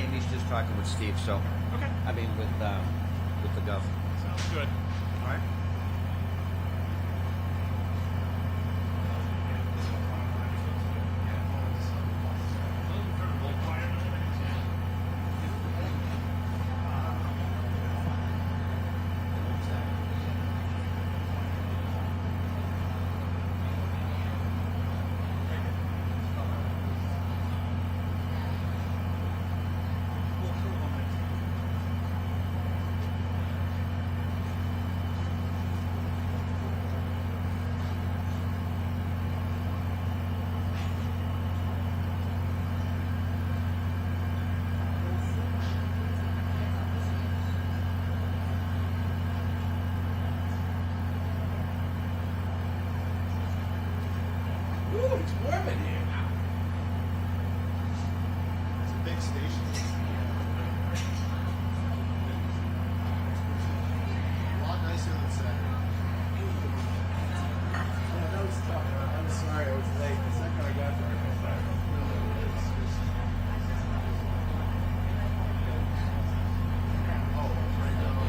Jamey's just talking with Steve, so Okay. I mean with the gov. Sounds good. All right. Ooh, it's warm in here. It's a big station. A lot nicer than Saturday. Yeah, that was tough. I'm sorry I was late. The second I got there, I was like, oh, right now.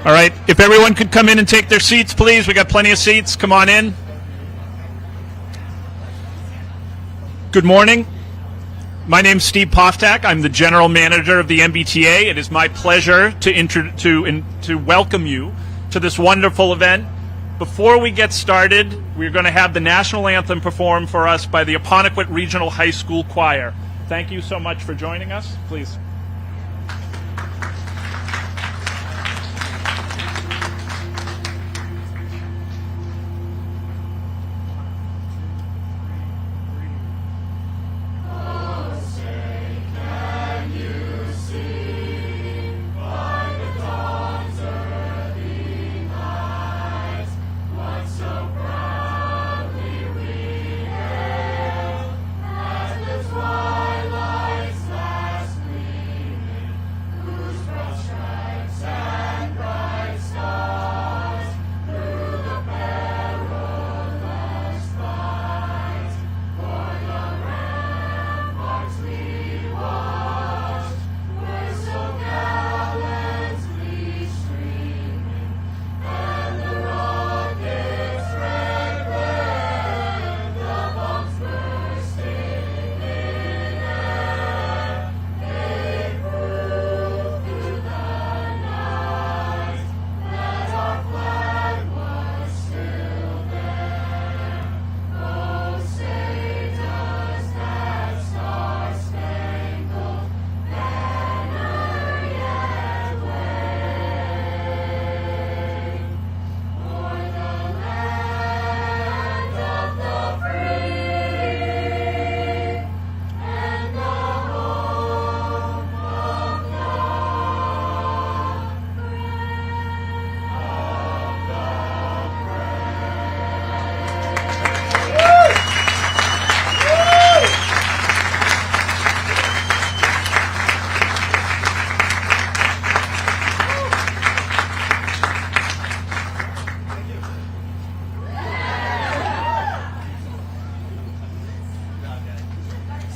All right, if everyone could come in and take their seats, please. We got plenty of seats. Come on in. Good morning. My name's Steve Poftak. I'm the general manager of the MBTA. It is my pleasure to welcome you to this wonderful event. Before we get started, we're going to have the national anthem performed for us by the Apponequet Regional High School Choir. Thank you so much for joining us. Please.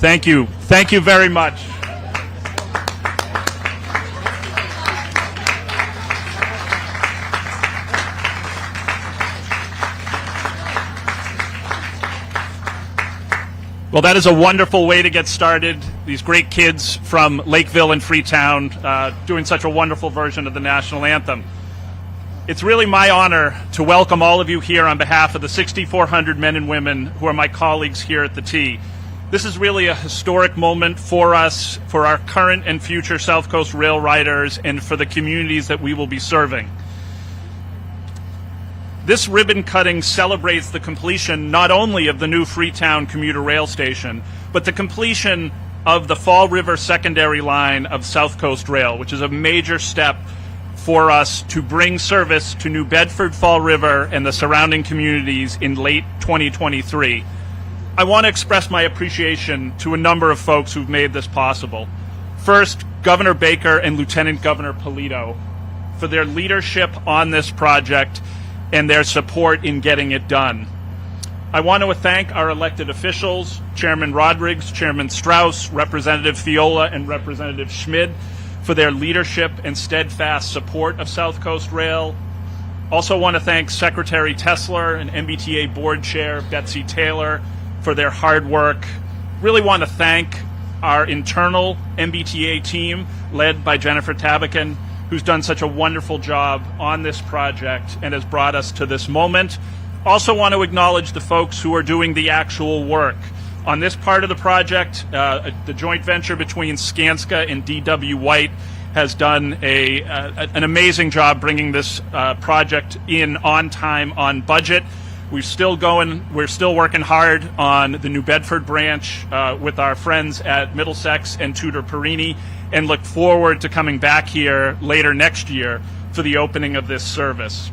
Thank you. Thank you very much. Well, that is a wonderful way to get started. These great kids from Lakeville and Freetown doing such a wonderful version of the national anthem. It's really my honor to welcome all of you here on behalf of the 6,400 men and women who are my colleagues here at the T. This is really a historic moment for us, for our current and future South Coast Rail riders, and for the communities that we will be serving. This ribbon cutting celebrates the completion not only of the new Freetown commuter rail station, but the completion of the Fall River secondary line of South Coast Rail, which is a major step for us to bring service to New Bedford, Fall River, and the surrounding communities in late 2023. I want to express my appreciation to a number of folks who've made this possible. First, Governor Baker and Lieutenant Governor Polito for their leadership on this project and their support in getting it done. I want to thank our elected officials, Chairman Rodrigues, Chairman Strauss, Representative Fiola, and Representative Schmid for their leadership and steadfast support of South Coast Rail. Also want to thank Secretary Tessler and MBTA Board Chair Betsy Taylor for their hard work. Really want to thank our internal MBTA team led by Jennifer Tabakin, who's done such a wonderful job on this project and has brought us to this moment. Also want to acknowledge the folks who are doing the actual work. On this part of the project, the joint venture between Skanska and D.W. White has done an amazing job bringing this project in on time, on budget. We're still working hard on the New Bedford branch with our friends at Middlesex and Tudor Perini, and look forward to coming back here later next year for the opening of this service.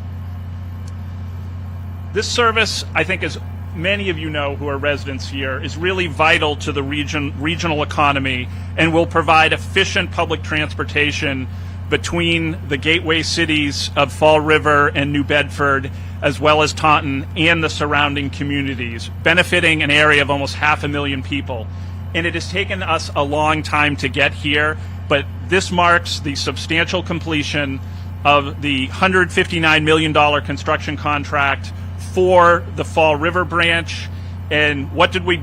This service, I think, as many of you know who are residents here, is really vital to the regional economy and will provide efficient public transportation between the gateway cities of Fall River and New Bedford, as well as Taunton and the surrounding communities, benefiting an area of almost 500,000 people. And it has taken us a long time to get here, but this marks the substantial completion of the $159 million construction contract for the Fall River branch. And what did we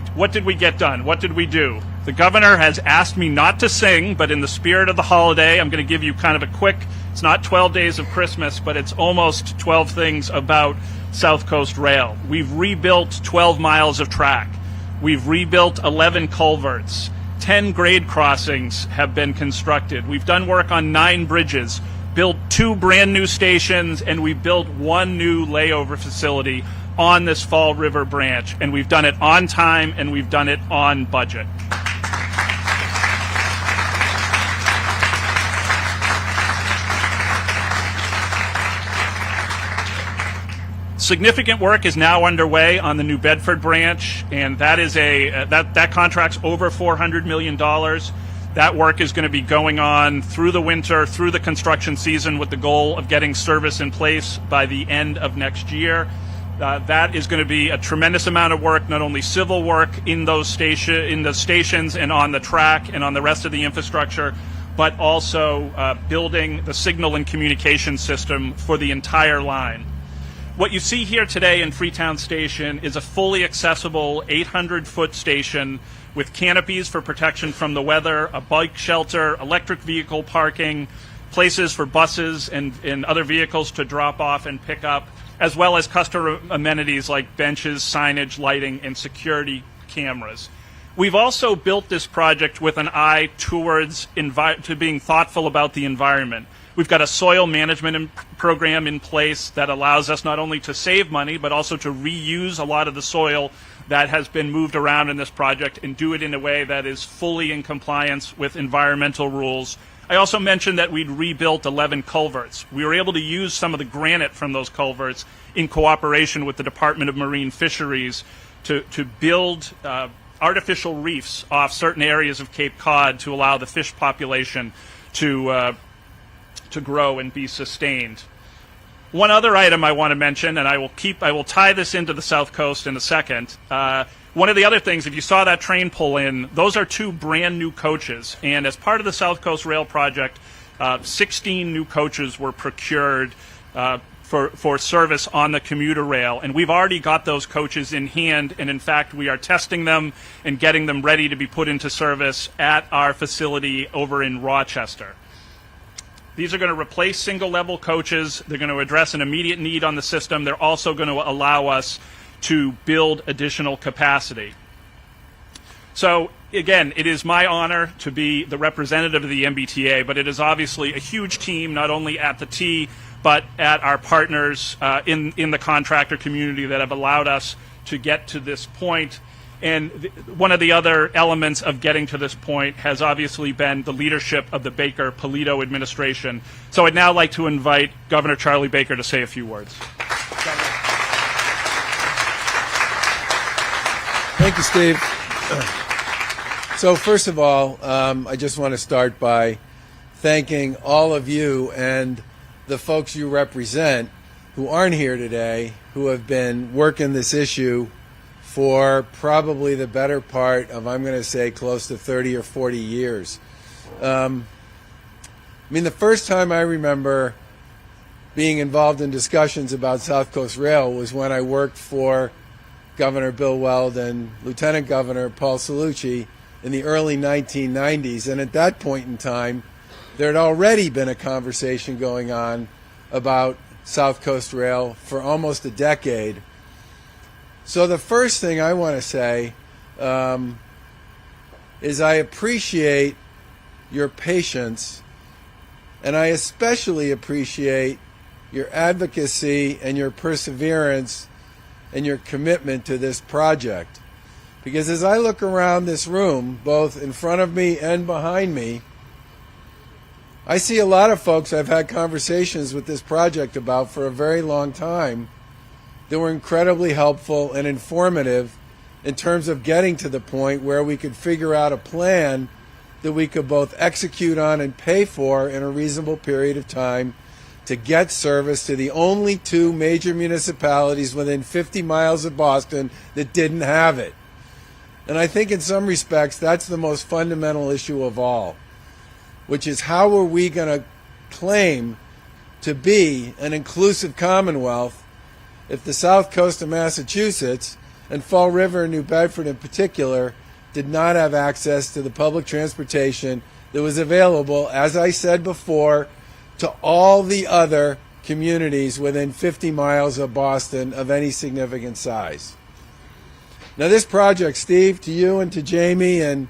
get done? What did we do? The governor has asked me not to sing, but in the spirit of the holiday, I'm going to give you kind of a quick, it's not 12 days of Christmas, but it's almost 12 things about South Coast Rail. We've rebuilt 12 miles of track. We've rebuilt 11 culverts. 10 grade crossings have been constructed. We've done work on 9 bridges, built 2 brand new stations, and we built 1 new layover facility on this Fall River branch. And we've done it on time, and we've done it on budget. Significant work is now underway on the New Bedford branch, and that is that contract's over $400 million. That work is going to be going on through the winter, through the construction season, with the goal of getting service in place by the end of next year. That is going to be a tremendous amount of work, not only civil work in the stations and on the track and on the rest of the infrastructure, but also building the signal and communication system for the entire line. What you see here today in Freetown Station is a fully accessible 800-foot station with canopies for protection from the weather, a bike shelter, electric vehicle parking, places for buses and other vehicles to drop off and pick up, as well as customer amenities like benches, signage, lighting, and security cameras. We've also built this project with an eye towards to being thoughtful about the environment. We've got a soil management program in place that allows us not only to save money, but also to reuse a lot of the soil that has been moved around in this project and do it in a way that is fully in compliance with environmental rules. I also mentioned that we'd rebuilt 11 culverts. We were able to use some of the granite from those culverts in cooperation with the Department of Marine Fisheries to build artificial reefs off certain areas of Cape Cod to allow the fish population to grow and be sustained. One other item I want to mention, and I will tie this into the South Coast in a second. One of the other things, if you saw that train pull in, those are 2 brand new coaches. And as part of the South Coast Rail project, 16 new coaches were procured for service on the commuter rail. And we've already got those coaches in hand. And in fact, we are testing them and getting them ready to be put into service at our facility over in Rochester. These are going to replace single-level coaches. They're going to address an immediate need on the system. They're also going to allow us to build additional capacity. So, again, it is my honor to be the representative of the MBTA, but it is obviously a huge team, not only at the T, but at our partners in the contractor community that have allowed us to get to this point. And one of the other elements of getting to this point has obviously been the leadership of the Baker-Polito Administration. So I'd now like to invite Governor Charlie Baker to say a few words. Thank you, Steve. So first of all, I just want to start by thanking all of you and the folks you represent who aren't here today, who have been working this issue for probably the better part of, I'm going to say, close to 30 or 40 years. The first time I remember being involved in discussions about South Coast Rail was when I worked for Governor Bill Weld and Lieutenant Governor Paul Cellucci in the early 1990s. And at that point in time, there had already been a conversation going on about South Coast Rail for almost a decade. So the first thing I want to say is I appreciate your patience, and I especially appreciate your advocacy and your perseverance and your commitment to this project. Because as I look around this room, both in front of me and behind me, I see a lot of folks I've had conversations with this project about for a very long time that were incredibly helpful and informative in terms of getting to the point where we could figure out a plan that we could both execute on and pay for in a reasonable period of time to get service to the only 2 major municipalities within 50 miles of Boston that didn't have it. And I think in some respects that's the most fundamental issue of all, which is how are we going to claim to be an inclusive Commonwealth if the South Coast of Massachusetts, and Fall River and New Bedford in particular, did not have access to the public transportation that was available, as I said before, to all the other communities within 50 miles of Boston of any significant size. Now this project, Steve, to you and to Jamey and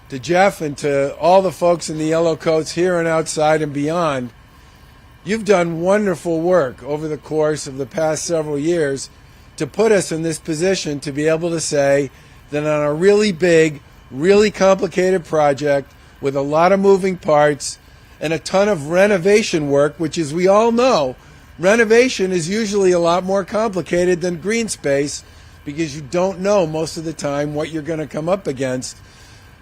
to Jeff and to all the folks in the yellow coats here and outside and beyond, you've done wonderful work over the course of the past several years to put us in this position to be able to say that on a really big, really complicated project with a lot of moving parts and a ton of renovation work, which, as we all know, renovation is usually a lot more complicated than green space because you don't know most of the time what you're going to come up against.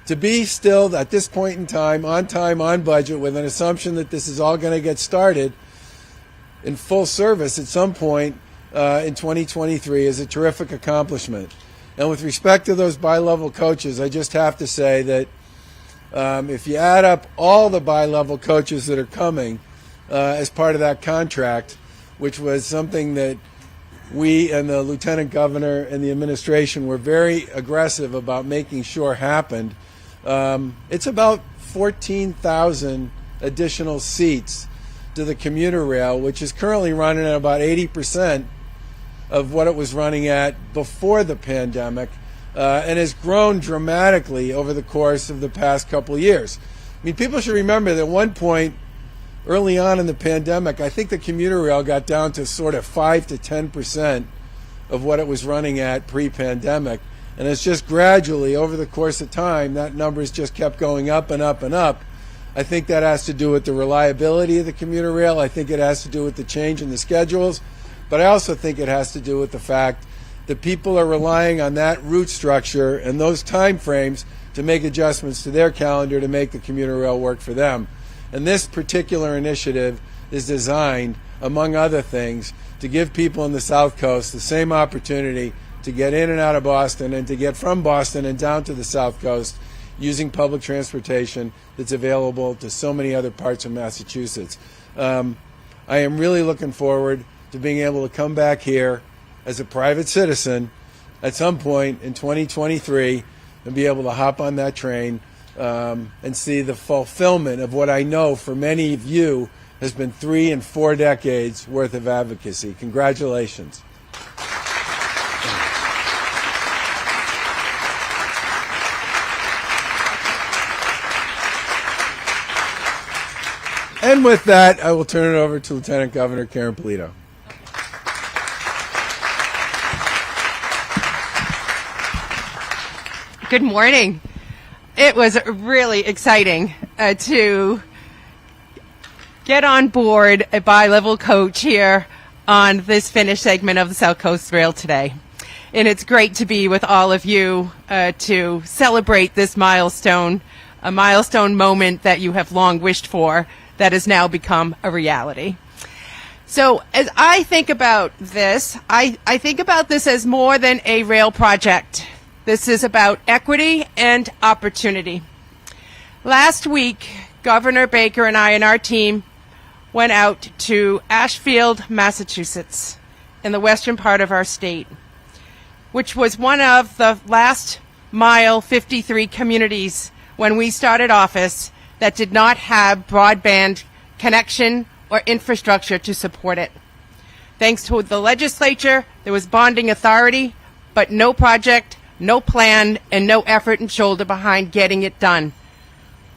To be still, at this point in time, on budget, with an assumption that this is all going to get started in full service at some point in 2023 is a terrific accomplishment. And with respect to those bi-level coaches, I just have to say that if you add up all the bi-level coaches that are coming as part of that contract, which was something that we and the Lieutenant Governor and the administration were very aggressive about making sure happened, it's about 14,000 additional seats to the commuter rail, which is currently running at about 80% of what it was running at before the pandemic, and has grown dramatically over the course of the past couple of years. I mean, people should remember that at one point early on in the pandemic, I think the commuter rail got down to sort of 5 to 10% of what it was running at pre-pandemic. And it's just gradually, over the course of time, that number has just kept going up and up and up. I think that has to do with the reliability of the commuter rail. I think it has to do with the change in the schedules. But I also think it has to do with the fact that people are relying on that route structure and those time frames to make adjustments to their calendar to make the commuter rail work for them. And this particular initiative is designed, among other things, to give people in the South Coast the same opportunity to get in and out of Boston and to get from Boston and down to the South Coast using public transportation that's available to so many other parts of Massachusetts. I am really looking forward to being able to come back here as a private citizen at some point in 2023 and be able to hop on that train and see the fulfillment of what I know for many of you has been 3 and 4 decades worth of advocacy. Congratulations. And with that, I will turn it over to Lieutenant Governor Karyn Polito. Good morning. It was really exciting to get on board a bi-level coach here on this finished segment of the South Coast Rail today. And it's great to be with all of you to celebrate this milestone, a milestone moment that you have long wished for that has now become a reality. So as I think about this, I think about this as more than a rail project. This is about equity and opportunity. Last week, Governor Baker and I and our team went out to Ashfield, Massachusetts, in the western part of our state, which was one of the last mile 53 communities when we started office that did not have broadband connection or infrastructure to support it. Thanks to the legislature, there was bonding authority, but no project, no plan, and no effort and shoulder behind getting it done.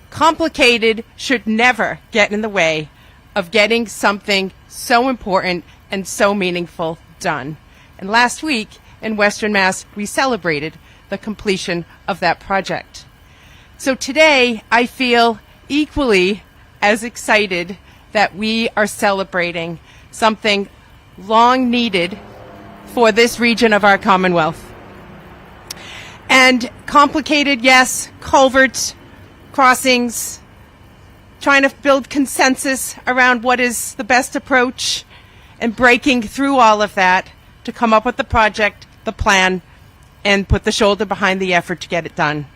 Complicated should never get in the way of getting something so important and so meaningful done. And last week in Western Mass, we celebrated the completion of that project. So today, I feel equally as excited that we are celebrating something long needed for this region of our Commonwealth. And complicated, yes, culverts, crossings, trying to build consensus around what is the best approach and breaking through all of that to come up with the project, the plan, and put the shoulder behind the effort to get it done.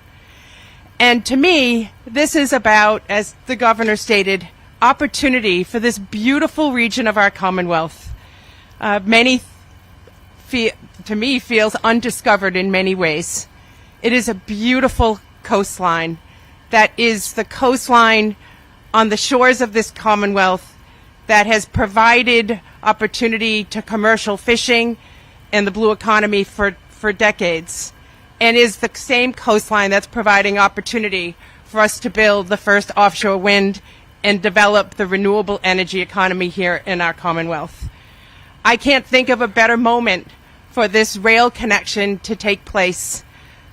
And to me, this is about, as the governor stated, opportunity for this beautiful region of our Commonwealth. To me, feels undiscovered in many ways. It is a beautiful coastline that is the coastline on the shores of this Commonwealth that has provided opportunity to commercial fishing and the blue economy for decades, and is the same coastline that's providing opportunity for us to build the first offshore wind and develop the renewable energy economy here in our Commonwealth. I can't think of a better moment for this rail connection to take place,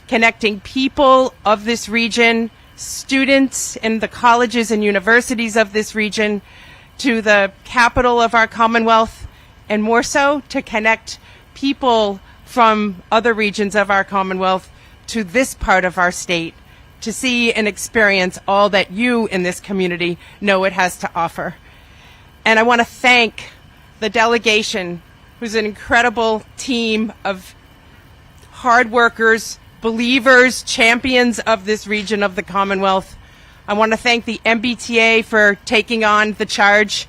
connecting people of this region, students in the colleges and universities of this region, to the capital of our Commonwealth, and more so to connect people from other regions of our Commonwealth to this part of our state, to see and experience all that you in this community know it has to offer. And I want to thank the delegation, who's an incredible team of hard workers, believers, champions of this region of the Commonwealth. I want to thank the MBTA for taking on the charge,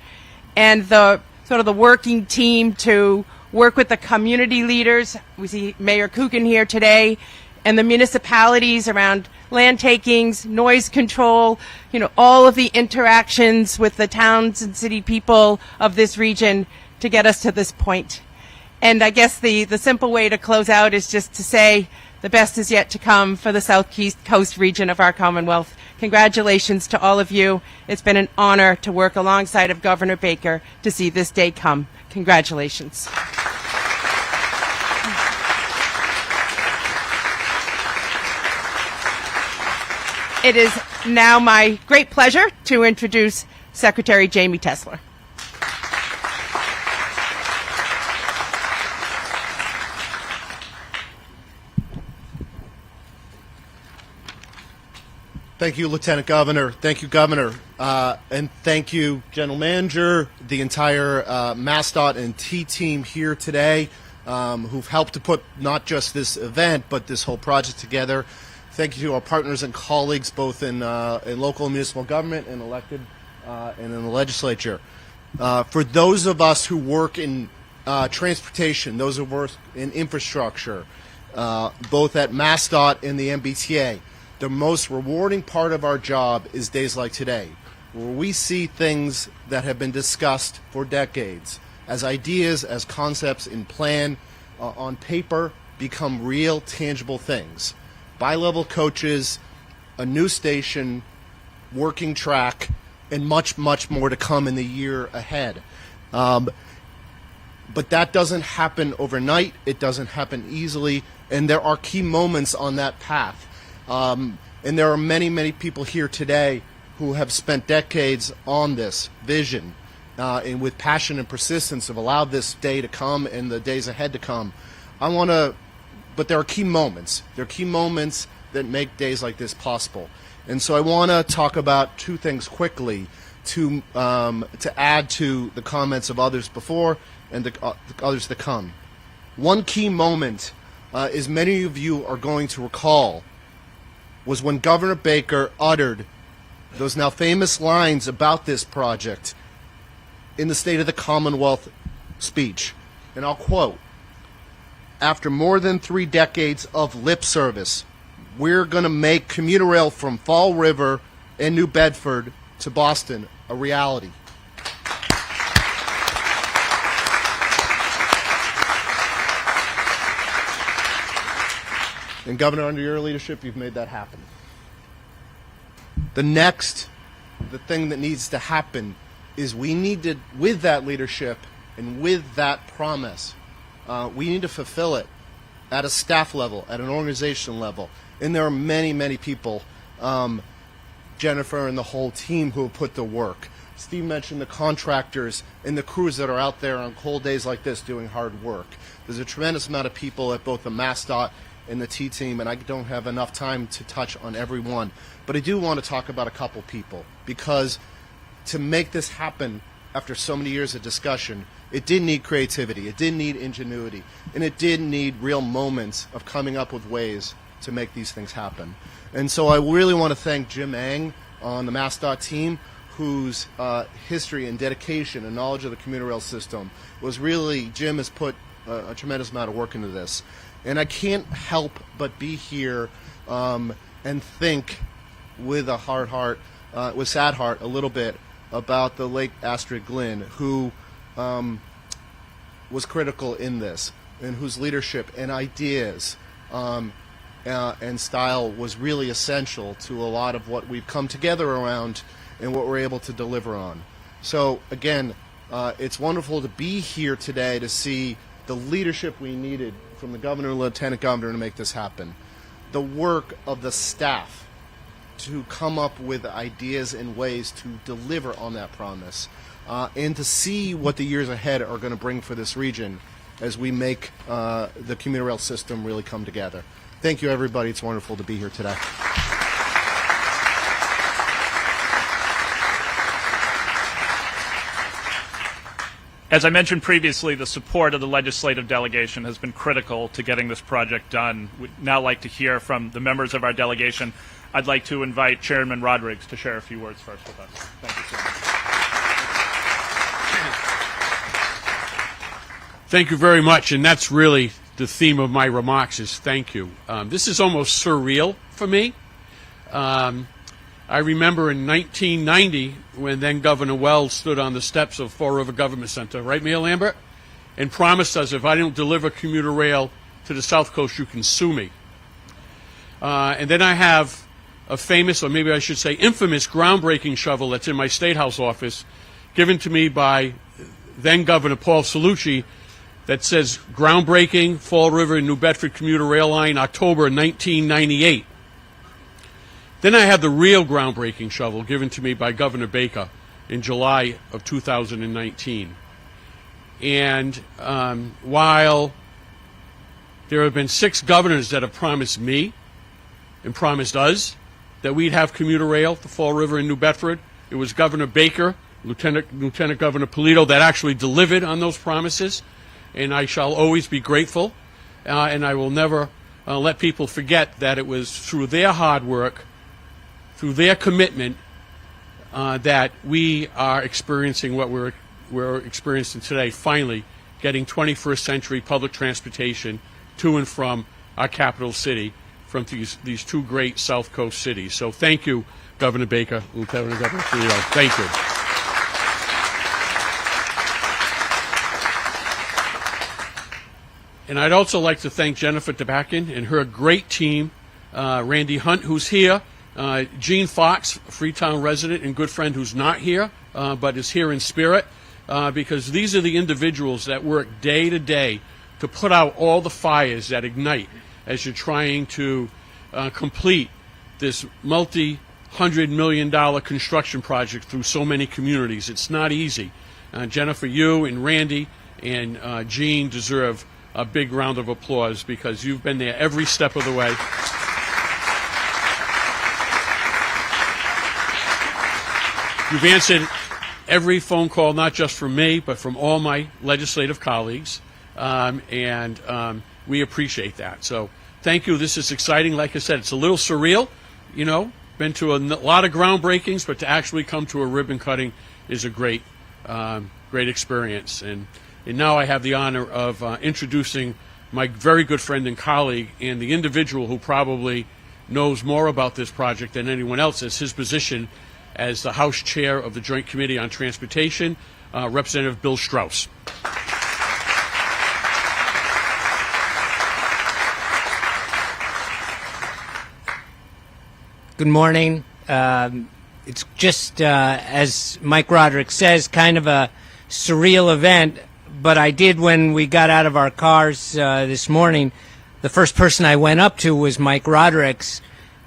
and the sort of the working team to work with the community leaders. We see Mayor Coogan here today, and the municipalities around land takings, noise control, all of the interactions with the towns and city people of this region to get us to this point. And I guess the simple way to close out is just to say the best is yet to come for the South Coast region of our Commonwealth. Congratulations to all of you. It's been an honor to work alongside of Governor Baker to see this day come. Congratulations. It is now my great pleasure to introduce Secretary Jamey Tessler. Thank you, Lieutenant Governor. Thank you, Governor. And thank you, General Manager, the entire MassDOT and T team here today, who've helped to put not just this event, but this whole project together. Thank you to our partners and colleagues, both in local and municipal government and elected and in the legislature. For those of us who work in transportation, those who work in infrastructure, both at MassDOT and the MBTA, the most rewarding part of our job is days like today, where we see things that have been discussed for decades as ideas, as concepts in plan, on paper, become real, tangible things. Bi-level coaches, a new station, working track, and much, much more to come in the year ahead. But that doesn't happen overnight. It doesn't happen easily, and there are key moments on that path. And there are many, many people here today who have spent decades on this vision, and with passion and persistence have allowed this day to come and the days ahead to come. But there are key moments. There are key moments that make days like this possible. And so I want to talk about two things quickly to add to the comments of others before and the others to come. One key moment, as many of you are going to recall, was when Governor Baker uttered those now famous lines about this project in the State of the Commonwealth speech. And I'll quote, "After more than 3 decades of lip service, we're going to make commuter rail from Fall River and New Bedford to Boston a reality." And Governor, under your leadership, you've made that happen. The thing that needs to happen is we need to, with that leadership and with that promise, we need to fulfill it at a staff level, at an organization level. And there are many, many people, Jennifer and the whole team, who have put the work. Steve mentioned the contractors and the crews that are out there on cold days like this doing hard work. There's a tremendous amount of people at both the MassDOT and the T team, and I don't have enough time to touch on every one. But I do want to talk about a couple people, because to make this happen after so many years of discussion, it did need creativity, it did need ingenuity, and it did need real moments of coming up with ways to make these things happen. And so I really want to thank Jim Ang on the MassDOT team, whose history and dedication and knowledge of the commuter rail system was really, Jim has put a tremendous amount of work into this. And I can't help but be here and think with a hard heart, with sad heart, a little bit about the late Astrid Glynn, who was critical in this, and whose leadership and ideas and style was really essential to a lot of what we've come together around and what we're able to deliver on. So again, it's wonderful to be here today to see the leadership we needed from the governor and lieutenant governor to make this happen. The work of the staff to come up with ideas and ways to deliver on that promise, and to see what the years ahead are going to bring for this region as we make the commuter rail system really come together. Thank you, everybody. It's wonderful to be here today. As I mentioned previously, the support of the legislative delegation has been critical to getting this project done. We'd now like to hear from the members of our delegation. I'd like to invite Chairman Rodrigues to share a few words first with us. Thank you so much. Thank you very much, and that's really the theme of my remarks is thank you. This is almost surreal for me. I remember in 1990 when then Governor Wells stood on the steps of Fall River Government Center, right, Mayor Lambert, and promised us if I don't deliver commuter rail to the South Coast, you can sue me. And then I have a famous, or maybe I should say infamous, groundbreaking shovel that's in my State House office, given to me by then Governor Paul Cellucci, that says groundbreaking Fall River New Bedford commuter rail line, October 1998. Then I had the real groundbreaking shovel given to me by Governor Baker in July of 2019. And while there have been 6 governors that have promised me and promised us that we'd have commuter rail to Fall River and New Bedford, it was Governor Baker, Lieutenant Governor Polito that actually delivered on those promises. And I shall always be grateful, and I will never let people forget that it was through their hard work, through their commitment, that we are experiencing what we're experiencing today, finally getting 21st century public transportation to and from our capital city from these 2 great South Coast cities. So thank you, Governor Baker, Lieutenant Governor Polito. Thank you. And I'd also like to thank Jennifer Tabakin and her great team, Randy Hunt, who's here, Gene Fox, Freetown resident and good friend who's not here, but is here in spirit, because these are the individuals that work day to day to put out all the fires that ignite as you're trying to complete this multi-$100-million construction project through so many communities. It's not easy. Jennifer, you and Randy and Gene deserve a big round of applause because you've been there every step of the way. You've answered every phone call, not just from me, but from all my legislative colleagues, and we appreciate that. So thank you. This is exciting. Like I said, it's a little surreal, you know, been to a lot of groundbreakings, but to actually come to a ribbon cutting is a great experience. And now I have the honor of introducing my very good friend and colleague and the individual who probably knows more about this project than anyone else as his position as the House Chair of the Joint Committee on Transportation, Representative Bill Strauss. Good morning. It's just, as Mike Roderick says, kind of a surreal event, but I did when we got out of our cars this morning, the first person I went up to was Mike Roderick's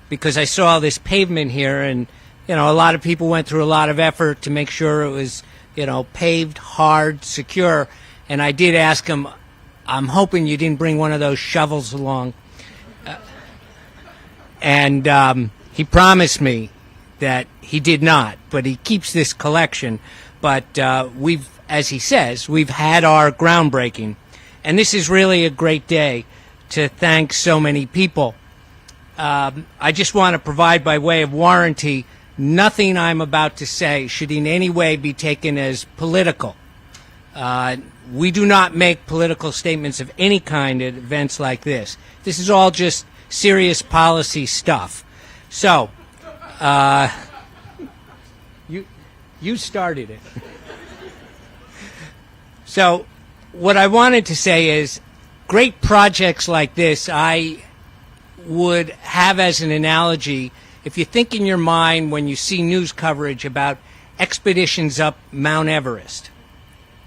because I saw this pavement here, and you know, a lot of people went through a lot of effort to make sure it was, you know, paved, hard, secure, and I did ask him, I'm hoping you didn't bring one of those shovels along. And he promised me that he did not, but he keeps this collection. But we've, as he says, we've had our groundbreaking. And this is really a great day to thank so many people. I just want to provide by way of warranty nothing I'm about to say should in any way be taken as political. We do not make political statements of any kind at events like this. This is all just serious policy stuff. So, you started it. So, what I wanted to say is, great projects like this, I would have as an analogy, if you think in your mind when you see news coverage about expeditions up Mount Everest,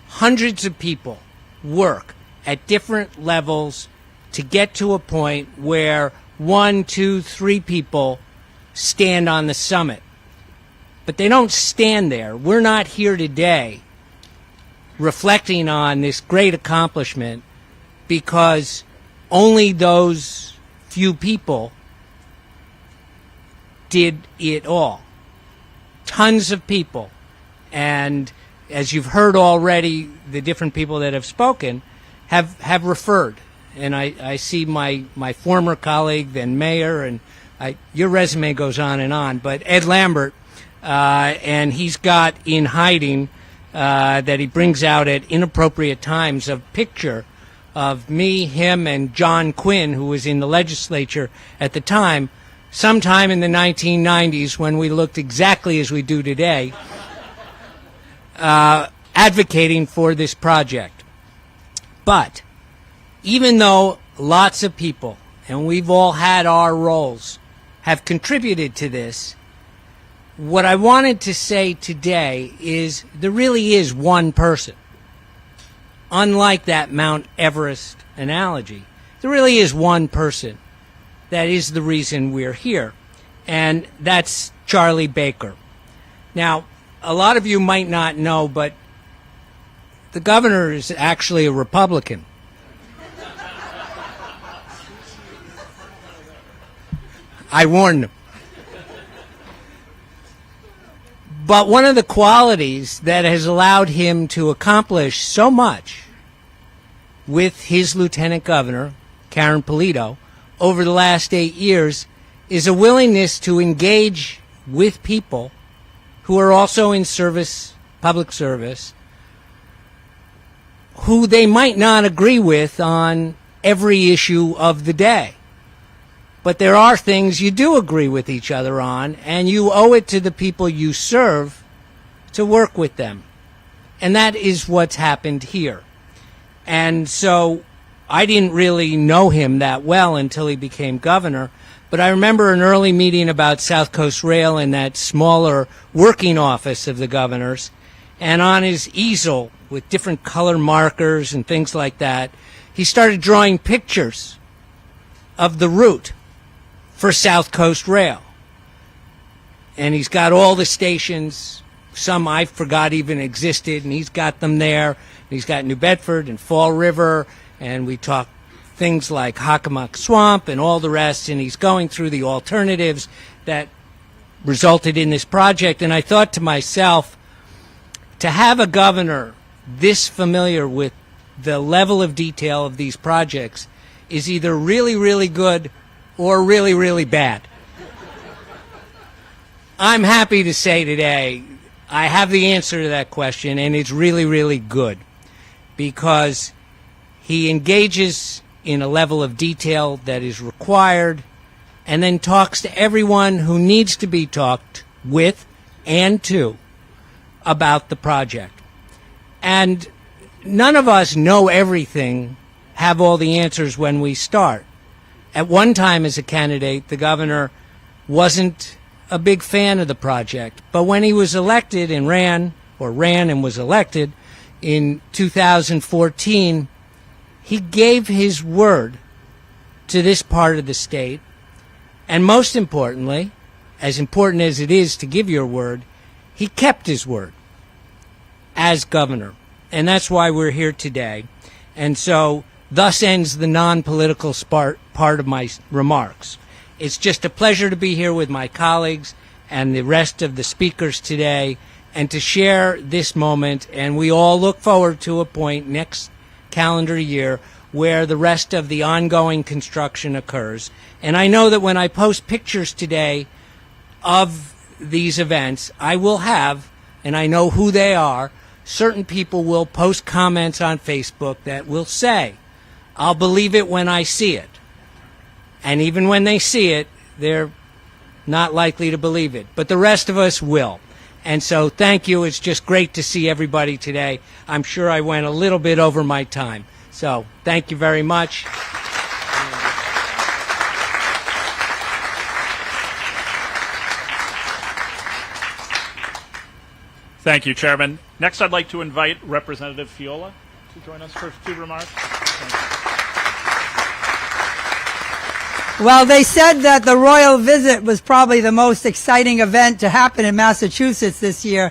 hundreds of people work at different levels to get to a point where 1, 2, 3 people stand on the summit. But they don't stand there. We're not here today reflecting on this great accomplishment because only those few people did it all. Tons of people. And as you've heard already, the different people that have spoken have referred. And I see my former colleague, then mayor, and your resume goes on, but Ed Lambert, and he's got in hiding that he brings out at inappropriate times a picture of me, him, and John Quinn, who was in the legislature at the time, sometime in the 1990s when we looked exactly as we do today, advocating for this project. But even though lots of people, and we've all had our roles, have contributed to this, what I wanted to say today is there really is one person. Unlike that Mount Everest analogy, there really is one person that is the reason we're here, and that's Charlie Baker. Now, a lot of you might not know, but the governor is actually a Republican. I warned him. But one of the qualities that has allowed him to accomplish so much with his lieutenant governor, Karyn Polito, over the last 8 years is a willingness to engage with people who are also in service, public service, who they might not agree with on every issue of the day. But there are things you do agree with each other on, and you owe it to the people you serve to work with them. And that is what's happened here. And so I didn't really know him that well until he became governor, but I remember an early meeting about South Coast Rail in that smaller working office of the governor's, and on his easel with different color markers and things like that, he started drawing pictures of the route for South Coast Rail. And he's got all the stations, some I forgot even existed, and he's got them there. And he's got New Bedford and Fall River, and we talk things like Hockomock Swamp and all the rest, and he's going through the alternatives that resulted in this project. And I thought to myself, to have a governor this familiar with the level of detail of these projects is either really, really good or really, really bad. I'm happy to say today I have the answer to that question, and it's really, really good, because he engages in a level of detail that is required and then talks to everyone who needs to be talked with and to about the project. And none of us know everything, have all the answers when we start. At one time as a candidate, the governor wasn't a big fan of the project. But when he was elected and ran and was elected in 2014, he gave his word to this part of the state. And most importantly, as important as it is to give your word, he kept his word as governor. And that's why we're here today. And so thus ends the non-political part of my remarks. It's just a pleasure to be here with my colleagues and the rest of the speakers today and to share this moment. And we all look forward to a point next calendar year where the rest of the ongoing construction occurs. And I know that when I post pictures today of these events, I will have, and I know who they are, certain people will post comments on Facebook that will say, I'll believe it when I see it. And even when they see it, they're not likely to believe it. But the rest of us will. And so thank you. It's just great to see everybody today. I'm sure I went a little bit over my time. So thank you very much. Thank you, Chairman. Next, I'd like to invite Representative Fiola to join us for a few remarks. Well, they said that the royal visit was probably the most exciting event to happen in Massachusetts this year.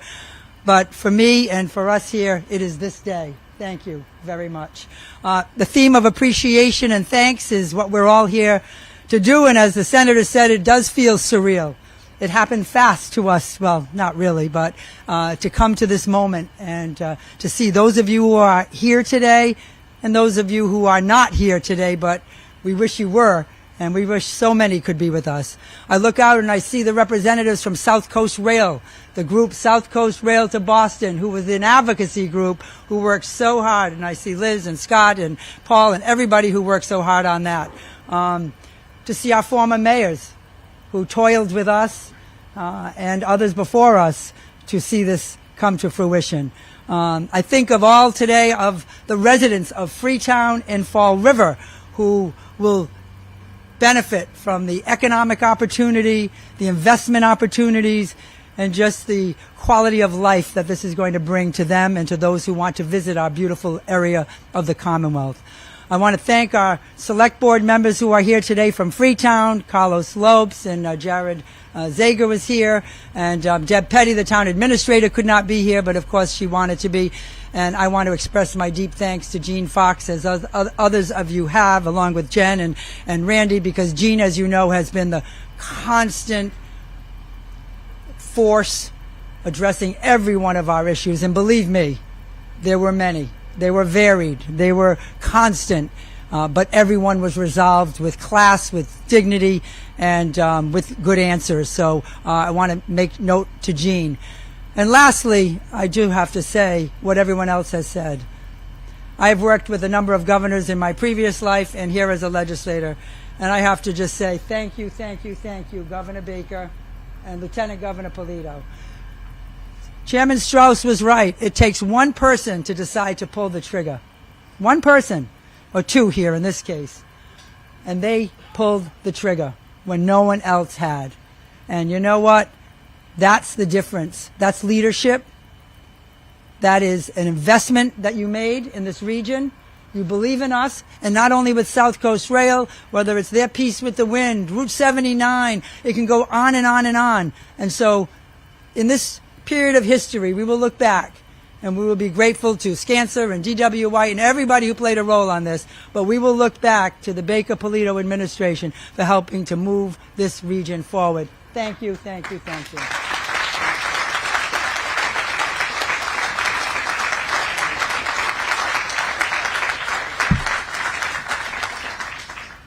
But for me and for us here, it is this day. Thank you very much. The theme of appreciation and thanks is what we're all here to do. And as the senator said, it does feel surreal. It happened fast to us. Well, not really, but to come to this moment and to see those of you who are here today and those of you who are not here today, but we wish you were. And we wish so many could be with us. I look out and I see the representatives from South Coast Rail, the group South Coast Rail to Boston, who was an advocacy group who worked so hard. And I see Liz and Scott and Paul and everybody who worked so hard on that. To see our former mayors who toiled with us and others before us to see this come to fruition. I think of all today of the residents of Freetown and Fall River who will benefit from the economic opportunity, the investment opportunities, and just the quality of life that this is going to bring to them and to those who want to visit our beautiful area of the Commonwealth. I want to thank our select board members who are here today from Freetown, Carlos Lopes and Jared Zager was here, and Deb Petty, the town administrator, could not be here, but of course she wanted to be. And I want to express my deep thanks to Jean Fox, as others of you have, along with Jen and Randy, because Jean, as you know, has been the constant force addressing every one of our issues. And believe me, there were many. They were varied. They were constant. But everyone was resolved with class, with dignity, and with good answers. So I want to make note to Jean. And lastly, I do have to say what everyone else has said. I have worked with a number of governors in my previous life and here as a legislator. And I have to just say thank you, thank you, thank you, Governor Baker and Lieutenant Governor Polito. Chairman Strauss was right. It takes one person to decide to pull the trigger. One person, or two here in this case. And they pulled the trigger when no one else had. And you know what? That's the difference. That's leadership. That is an investment that you made in this region. You believe in us, and not only with South Coast Rail, whether it's their Peace with the Wind, Route 79, it can go on and on and on. And so in this period of history, we will look back and we will be grateful to Scancer and D.W. White and everybody who played a role on this, but we will look back to the Baker-Polito administration for helping to move this region forward. Thank you, thank you, thank you.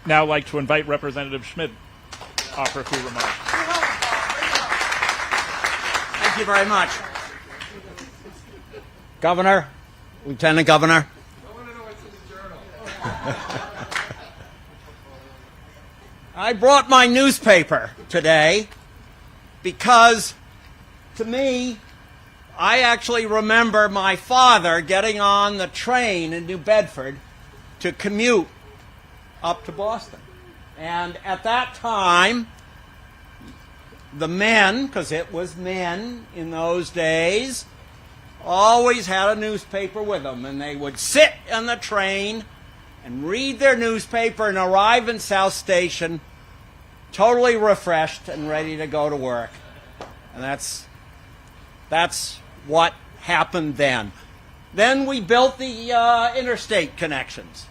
Now I'd like to invite Representative Schmidt to offer a few remarks. Thank you very much. Governor, Lieutenant Governor. I brought my newspaper today because, to me, I actually remember my father getting on the train in New Bedford to commute up to Boston. And at that time, the men, because it was men in those days, always had a newspaper with them. And they would sit on the train and read their newspaper and arrive in South Station totally refreshed and ready to go to work. And that's what happened then. Then we built the interstate connections.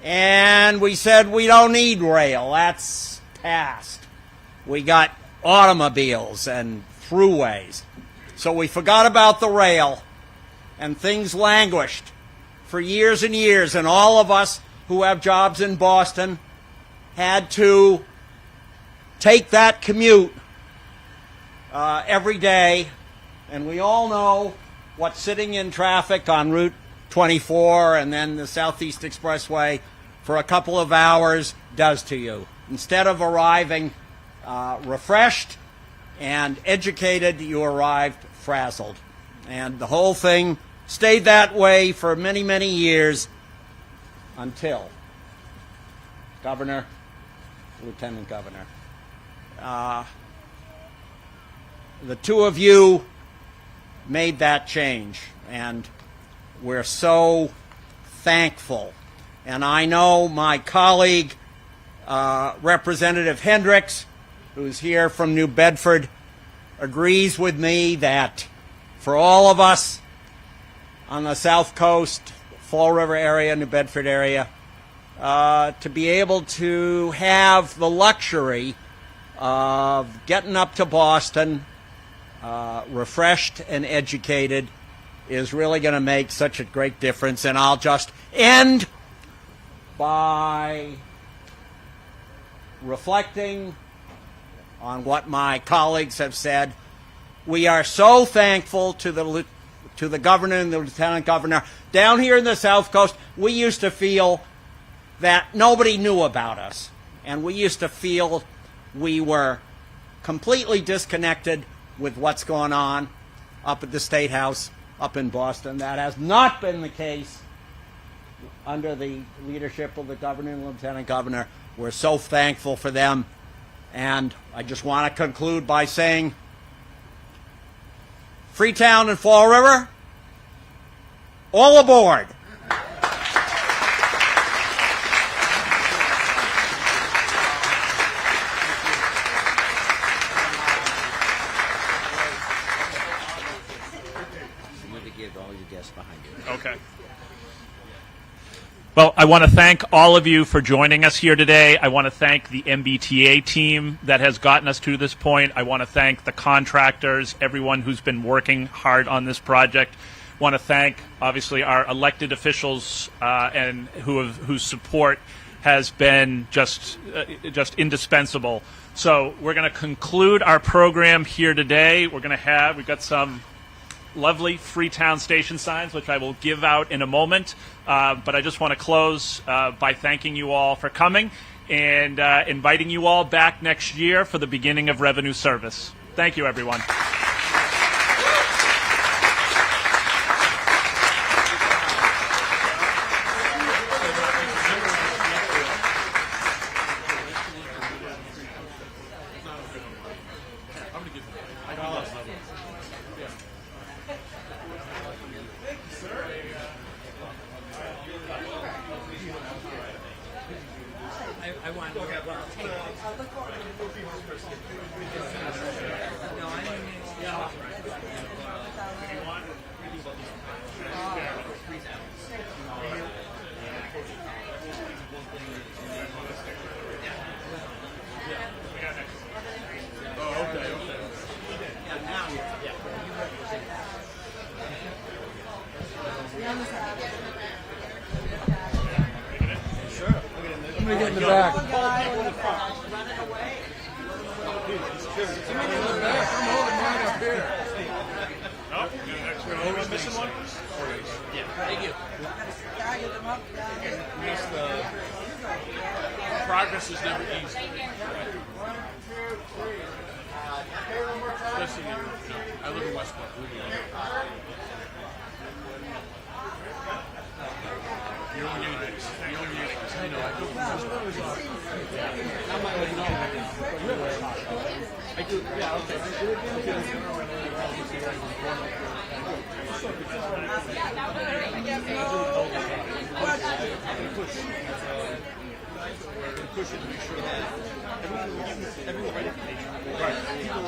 And we said we don't need rail. That's past. We got automobiles and throughways. So we forgot about the rail, and things languished for years and years. And all of us who have jobs in Boston had to take that commute every day, and we all know what sitting in traffic on Route 24 and then the Southeast Expressway for a couple of hours does to you. Instead of arriving refreshed and educated, you arrived frazzled. And the whole thing stayed that way for many, many years until Governor, Lieutenant Governor, the two of you made that change, and we're so thankful. And I know my colleague, Representative Hendricks, who's here from New Bedford, agrees with me that for all of us on the South Coast, Fall River area, New Bedford area, to be able to have the luxury of getting up to Boston refreshed and educated is really going to make such a great difference. And I'll just end by reflecting on what my colleagues have said. We are so thankful to the governor and the lieutenant governor. Down here in the South Coast, we used to feel that nobody knew about us, and we used to feel we were completely disconnected with what's going on up at the State House up in Boston. That has not been the case under the leadership of the governor and lieutenant governor. We're so thankful for them. And I just want to conclude by saying, Freetown and Fall River, all aboard. Okay. Well, I want to thank all of you for joining us here today. I want to thank the MBTA team that has gotten us to this point. I want to thank the contractors, everyone who's been working hard on this project. I want to thank, obviously, our elected officials and whose support has been just indispensable. So we're going to conclude our program here today. We've got some lovely Freetown Station signs, which I will give out in a moment. But I just want to close by thanking you all for coming and inviting you all back next year for the beginning of revenue service. Thank you, everyone. Get in the back. Progress is never easy. Listen, I live in Westport. Your own units. I know. I do. Yeah. Okay. Push it to make sure that everyone